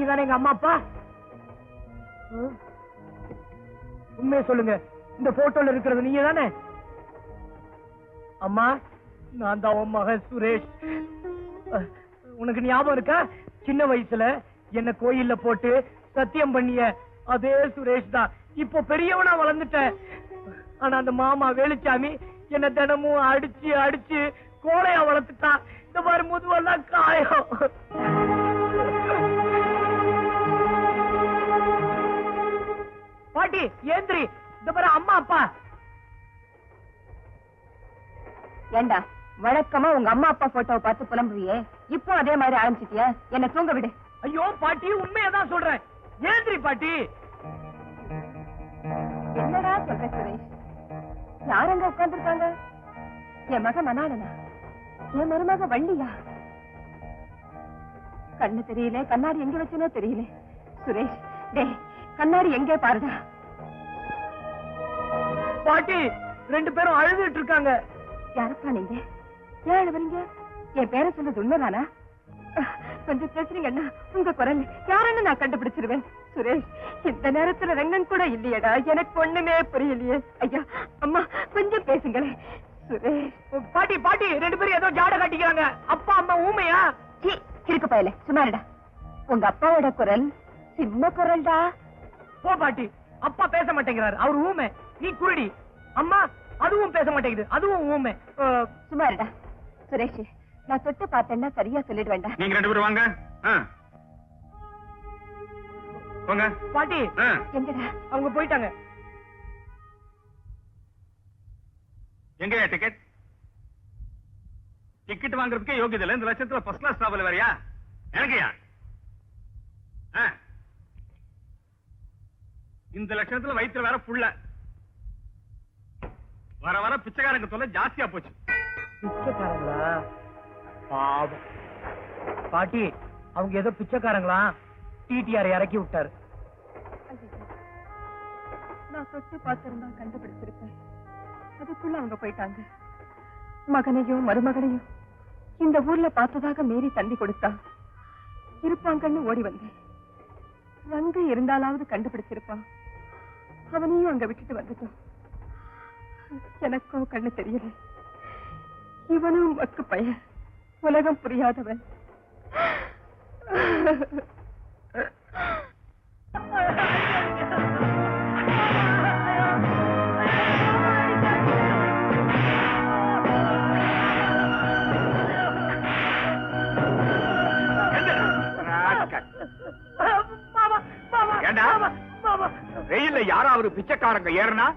தானே எங்க அம்மா அப்பா? உண்மையை சொல்லுங்க, இந்த போட்டோல இருக்கிறது நீங்க தானே? அம்மா, நான் தான் உன் மகன் சுரேஷ். உனக்கு ஞாபகம் இருக்கா? சின்ன வயசுல என்ன கோயில்ல போட்டு சத்தியம் பண்ணிய அதே சுரேஷ் தான். இப்போ பெரியவனா வளர்ந்துட்டேன். ஆனா அந்த மாமா வேலுச்சாமி என்ன தினமும் அடிச்சு அடிச்சு கோலையா வளர்த்துட்டான். இந்த மாதிரி முதுவெல்லாம் காயம். பாட்டி ஏந்திரி, இந்த மாதிரி அம்மா அப்பா. ஏண்டா வழக்கமா உங்க அம்மா அப்பா போட்டோவை பார்த்து புலம்புவியே, இப்போ அதே மாதிரி ஆரம்பிச்சிட்டியா? என்ன தூங்க விடு. ஐயோ பாட்டி, உண்மையதான் சொல்றேன். ஏந்திரி பாட்டி. என்னடா சொல்ற சுரேஷ்? யாரங்க உட்கார்ந்துருக்காங்க? என் மக மனாலனா? என் மருமக வள்ளியா? கண்ணு தெரியல, கண்ணாடி எங்க வச்சனோ தெரியல. சுரேஷ், டே கண்ணாடி எங்கே பாருடா. பாட்டி, ரெண்டு பேரும் அழுதுட்டு இருக்காங்க. யாரப்பா நீங்க? ஏன் அழுவறீங்க? என் பேரை சொல்றது உண்மைதானா? கொஞ்சம் பேசுறீங்கன்னா உங்க குரல் யாருன்னு நான் கண்டுபிடிச்சிருவேன். சுரேஷ், இந்த நேரத்துல ரங்கன் கூட இல்லையடா, எனக்கு ஒண்ணுமே புரியலையே. ஐயா அம்மா கொஞ்சம் பேசுங்களேன். சுரேஷ். பாட்டி பாட்டி, ரெண்டு பேரும் ஏதோ ஜாட காட்டிக்கிறாங்க. அப்பா அம்மா ஊமையா? இருக்கு பயல, சும்மாடா. உங்க அப்பாவோட குரல் சின்ன குரல்டா. போ பாட்டி, அப்பா பேச மாட்டேங்கிறாரு, அவர் ஊமை. நீ குருடி. அம்மா அதுவும் பேச மாட்டேங்குது, அதுவும் ஊமை. சும்மாடா சுரேஷ், நான் தொட்டு பார்த்தேன்னா சரியா சொல்லிட வேண்டாம். நீங்க ரெண்டு பேரும் வாங்க. பாட்டி எங்கடா? அவங்க போயிட்டாங்க. எங்க டிக்கெட்? டிக்கெட் வாங்குறதுக்கே யோகியதை இல்ல, இந்த லட்சத்துல ஃபர்ஸ்ட் கிளாஸ் டிராவல் வேறையா? எனக்குயா? இந்த லட்சத்துல வயிற்று வேற புள்ள. வர வர பிச்சைக்காரங்க தொல்லை ஜாஸ்தியா போச்சு. பிச்சைக்காரங்களா? பாவம். பாட்டி, அவங்க ஏதோ பிச்சைக்காரங்களா? டிடிஆர் இறக்கி விட்டாரு. நான் தொட்டு பார்த்திருந்தா கண்டுபிடிச்சிருப்பேன். அதுக்குள்ள அவங்க போயிட்டாங்க. மகனையும் மருமகனையும் இந்த ஊர்ல பார்த்ததாக மீறி தந்தி கொடுத்தா இருப்பாங்கன்னு ஓடி வந்தேன். ரங்கு இருந்தாலாவது கண்டுபிடிச்சிருப்பான். அவனையும் அங்க விட்டுட்டு வந்துட்டோம். எனக்கும் கண்ணு தெரியல. இவனும் மக்கு பையன், உலகம் புரியாதவன். வெயில்ல யாராவது பிச்சைக்காரங்க ஏறினா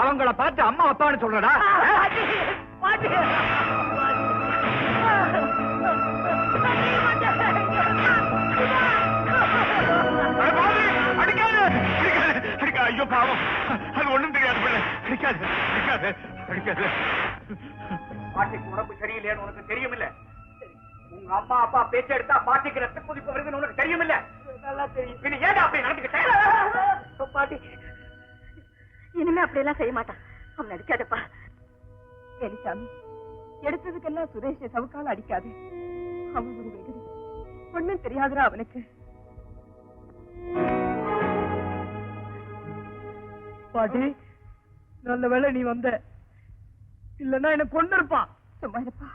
அவங்கள பார்த்து அம்மா அப்பான்னு சொல்றடா? ஐயோ பாவம், அது ஒண்ணும் தெரியாது. அடிக்காது அடிக்காது அடிக்காது. பாட்டிக்கு உடம்பு சரியில்லைன்னு உனக்கு தெரியுமில்ல? உங்க அம்மா அப்பா பேச்ச எடுத்தா பாட்டிக்கு ரத்த கொதிப்பு வருதுன்னு உனக்கு தெரியுமில்ல? நல்லா தெரியும். நீ ஏன் அப்படி நடந்துக்கிட்ட? பாட்டி இனிமே அப்படியெல்லாம் செய்ய மாட்டான். அவன் அடிக்காதப்பா. வேலுசாமி, எடுத்ததுக்கெல்லாம் சுரேஷ சவுக்கால அடிக்காது. அவன் ஒரு வெகுடி, ஒண்ணும் தெரியாதுரா அவனுக்கு. பாட்டி, நல்ல வேளை நீ வந்த, இல்லன்னா என்ன கொண்டு இருப்பான். சும்மா இருப்பா.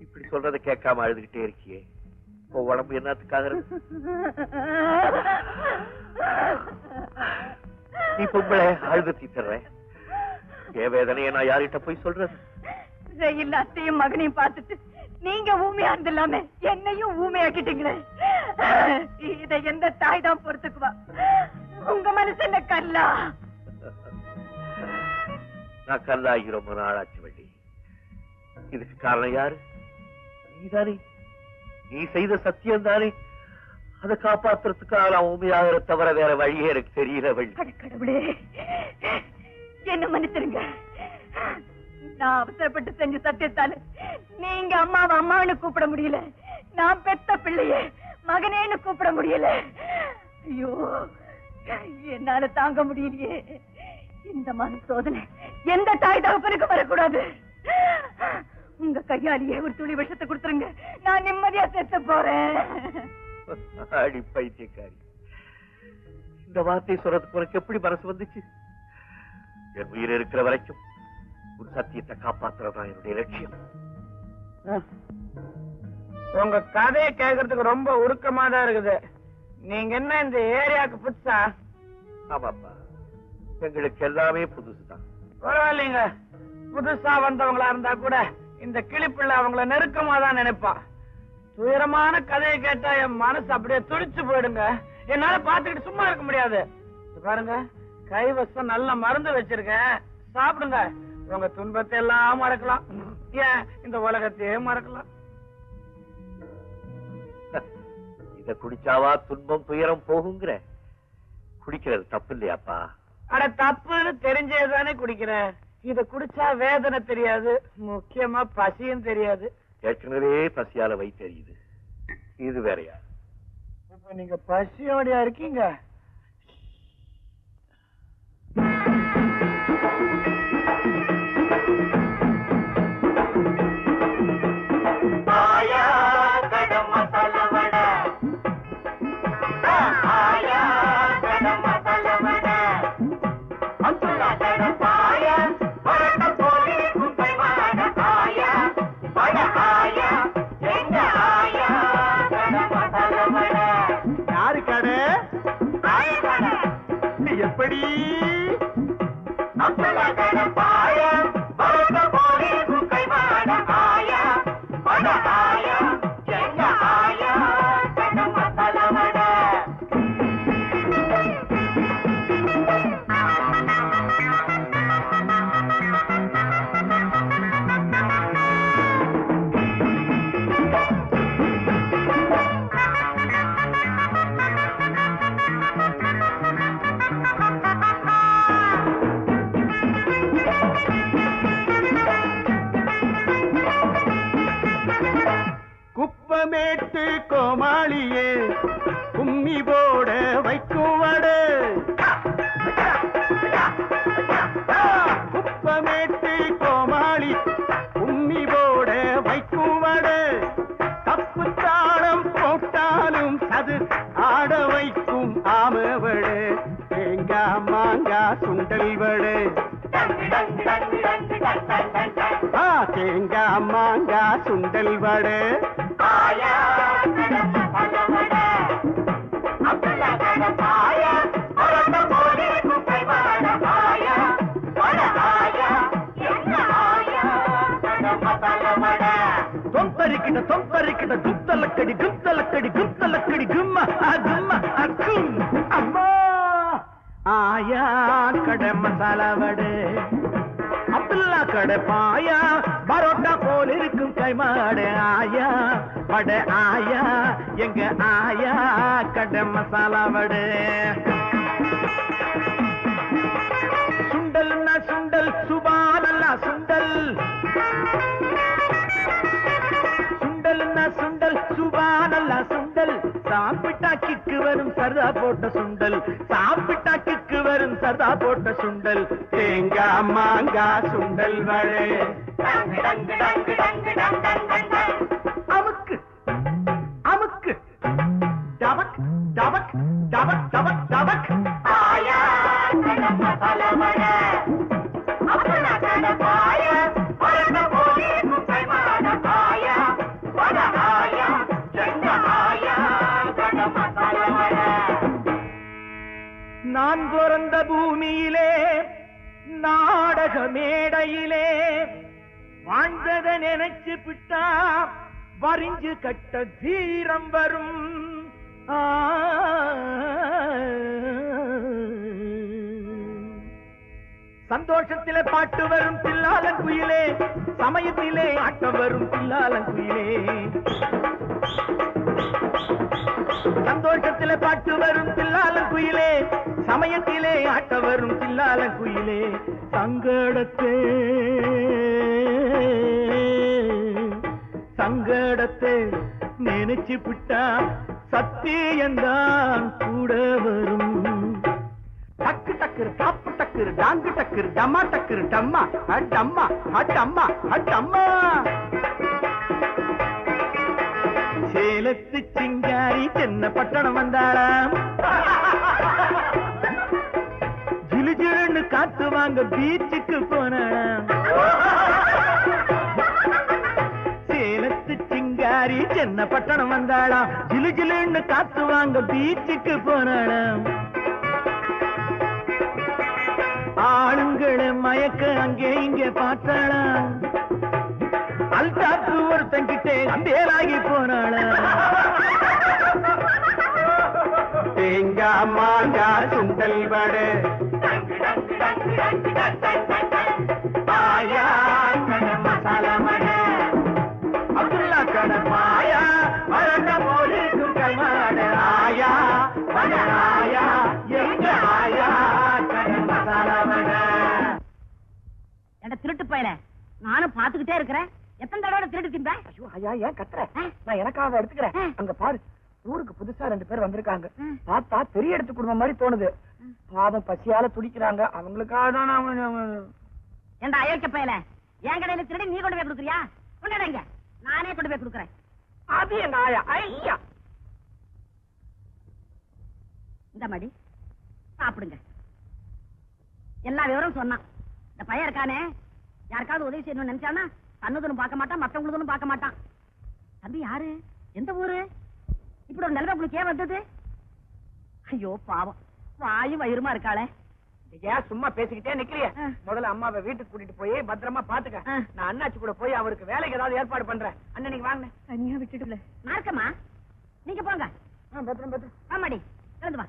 இப்படி சொல்றத கேட்காம அழுதுகிட்டே இருக்கியே, உடம்பு என்னத்துக்காக? நீ பொம்பளை, அழுது தீத்துற. என் வேதனையை நான் யார்கிட்ட போய் சொல்றது? ரயில் அத்தையும் மகனையும் பார்த்துட்டு நீங்க ஊமையா இருந்தில்லாம என்னையும் ஊமையாக்கிட்டீங்களே. இதை எந்த தாய் தான் பொறுத்துக்குவா? உங்க மனசு என்ன கல்லா? நான் கல்லாகி ரொம்ப நாளாச்சு வள்ளி. இதுக்கு காரணம் யாரு? நீதானே. நீ செய்த சத்தியம் தானே. அதை காப்பாத்துறதுக்காக நான் உண்மையாக தவிர வேற வழியே எனக்கு தெரியல வள்ளி. கடவுளே, என்ன மன்னிச்சிருங்க. நான் அவசரப்பட்டு செஞ்ச சத்தியத்தால நீங்க அம்மாவை அம்மான்னு கூப்பிட முடியல. நான் பெத்த பிள்ளைய மகனேன்னு கூப்பிட முடியல. ஐயோ, என்னால தாங்க முடியலையே. இந்த மாதிரி சோதனை எந்த தாய் தகப்பனுக்கு வரக்கூடாது. உங்க கையாலேயே ஒரு துளி விஷத்தை கொடுத்துருங்க, நான் நிம்மதியா செத்து போறேன். அடி பைத்தியக்காரி, இந்த வார்த்தை சொல்றதுக்கு உனக்கு எப்படி மனசு வந்துச்சு? என் உயிர் இருக்கிற வரைக்கும் உன் சத்தியத்தை காப்பாத்துறதுதான் என்னுடைய லட்சியம். உங்க கதையை கேட்கறதுக்கு ரொம்ப உருக்கமா தான் இருக்குது. நீங்க என்ன இந்த ஏரியாவுக்கு புதுசா? ஆமாப்பா, எங்களுக்கு எல்லாமே புதுசுதான். பரவாயில்லைங்க, புதுசா வந்தவங்களா இருந்தா கூட இந்த கிளிப்பிள்ளை அவங்கள நெருக்கமா தான் நினைப்பா. துயரமான கதையை கேட்டா என் மனசு அப்படியே துடிச்சு போயிடுங்க. என்னால பாத்துக்கிட்டு சும்மா இருக்க முடியாது. பாருங்க, கைவசம் நல்ல மருந்து வச்சிருக்கேன், சாப்பிடுங்க. உங்க துன்பத்தை எல்லாம் மறக்கலாம், ஏன் இந்த உலகத்தையே மறக்கலாம். இத குடிச்சாவா துன்பம் துயரம் போகுங்கிற? குடிக்கிறது தப்பு இல்லையாப்பா? அட, தப்புன்னு தெரிஞ்சேதானே குடிக்கிறேன். இத குடிச்சா வேதனை தெரியாது, முக்கியமா பசியும் தெரியாது. ஏற்கனவே பசியால வயிற்றெரியுது, இது வேறையா? இப்ப நீங்க பசியோடையா இருக்கீங்க? எப்படி குப்பமேட்டு கோமாளியே கும்மி போட வைக்கும் வடு. குப்பமேட்டு கோமாளி கும்மி போட வைக்கும் வடு. தப்பு தாளம் போட்டாலும் அது ஆட வைக்கும் ஆமவடு. தேங்கா மாங்கா சுண்டல் வடு. தேங்கா மாங்கா சுண்டல் வடு. தொம்பரிக்கிட்ட தொம்பரிக்கிட்ட குத்தலக்கடி குத்தலக்கடி குத்தலக்கடி கும்மா கும்மா அக்கும். அம்மா ஆயா கடை மசாலா வடு. அப்துல்லா கடை பாயா பரோட்டா போல் இருக்கும் கைமாடு. ஆயா வடை ஆயா எங்க ஆயா கடை மசாலா வடு. சுண்டல்னா சுண்டல் சுபானல்லா சுண்டல். சுண்டல்னா சுண்டல் சுபானல்லா சுண்டல். சாப்பிட்டா கிக்கு வரும் சர்தா போட்ட சுண்டல். சாப்பிட்டா கிக்கு வரும் சர்தா போட்ட சுண்டல். தேங்கா மாங்கா சுண்டல் வடை. அமுக்கு அமுக்கு டபக் டபக் டபக் டபக் டபக். ஆயா மசாலா வடை. அப்பனா கட பாயா பரத போலி குப்பை மாட. ஆயா வடை ஆயா எங்க ஆயா கட மசாலா வடை. நான் பிறந்த பூமியிலே நாடக மேடையிலே வாழ்ந்தத நினைச்சு பிட்டா வரிஞ்சு கட்ட தீரம் வரும். சந்தோஷத்திலே பாட்டு வரும் தில்லாலன் குயிலே. சமயத்திலே ஆட்டம் வரும் தில்லாலன் குயிலே. சந்தோஷத்திலே பாட்டு வரும் தில்லாலன் குயிலே. சமயத்திலே ஆட்ட வரும் தில்லாலன் குயிலே. சங்கடத்தே சங்கடத்தை நினைச்சு விட்டா சத்தியந்தான் கூட வரும். டக்கரு டாப்பு டக்கரு டாங்கு டக்கரு டம்மா டக்கரு டம்மா அட்டம்மா அட்டம்மா அட்டம்மா. சேலத்து சிங்காரி சென்ன பட்டணம் வந்தாளாம். ஜிலு ஜிலுன்னு காத்து வாங்க பீச்சுக்கு போனாளாம். சேலத்து சிங்காரி சென்ன பட்டணம் வந்தாளாம். ஜிலு ஜிலுன்னு காத்து வாங்க பீச்சுக்கு போனாளாம். ஆளுங்களை மயக்க அங்கே இங்கே பார்த்தாளாம். அல்தாப்பு ஒருத்தங்கிட்டே அந்தேராகி போனாளாம். தேங்காய் மாங்காய் சுண்டல் வடை ஆயா மசாலா மடை அப்துல்லா கடை மாயா மரண போலி குக்கை மாட ஆயா வட ஆயா எங்க ஆயா கடை மசாலா மடை. என்ன திருட்டு பயல, நானும் பாத்துக்கிட்டே இருக்கிறேன். எத்தனை தடவை திருட்டு திம்ப? ஐயோ ஐயா ஏன் கத்துற? நான் எனக்காக எடுத்துக்கிறேன். அங்க பாரு, ஊருக்கு புதுசா 2 பேர் வந்திருக்காங்க. பார்த்தா பெரிய இடத்து குடும்பம் மாதிரி தோணுது. பாவம் பசியால துடிக்கிறாங்க. அவங்களுக்காக தான் நான். ஏண்டா அயோக்கிய பயல, என் கடையில திருடி நீ கொண்டு போய் கொடுக்குறியா? கொண்டாடுங்க, நானே கொண்டு போய் கொடுக்குறேன். அது எங்க ஆயா. ஐயா இந்த மாதிரி சாப்பிடுங்க. எல்லா விவரம் சொன்னான். இந்த பையன் இருக்கானே, யாருக்காவது உதவி செய்யணும்னு நினைச்சானா தன்னதும் பார்க்க மாட்டான், மற்றவங்களும் பார்க்க மாட்டான். தம்பி யாரு, எந்த ஊரு, இப்படி ஒரு நிலைமை உங்களுக்கு ஏன் வந்தது? ஐயோ பாவம், வாயும் வயிறுமா இருக்காளே. ஏன் சும்மா பேசிக்கிட்டே நிக்கிறிய? முதல்ல அம்மாவை வீட்டுக்கு கூட்டிட்டு போய் பத்திரமா பாத்துக்க. நான் அண்ணாச்சி கூட போய் அவருக்கு வேலைக்கு ஏதாவது ஏற்பாடு பண்றேன். அண்ணன் நீங்க வாங்க. தனியா விட்டுட்டுல நார்க்கம்மா, நீங்க போங்க. பத்திரம் பத்திரம். ஆமாடி, கலந்து வா.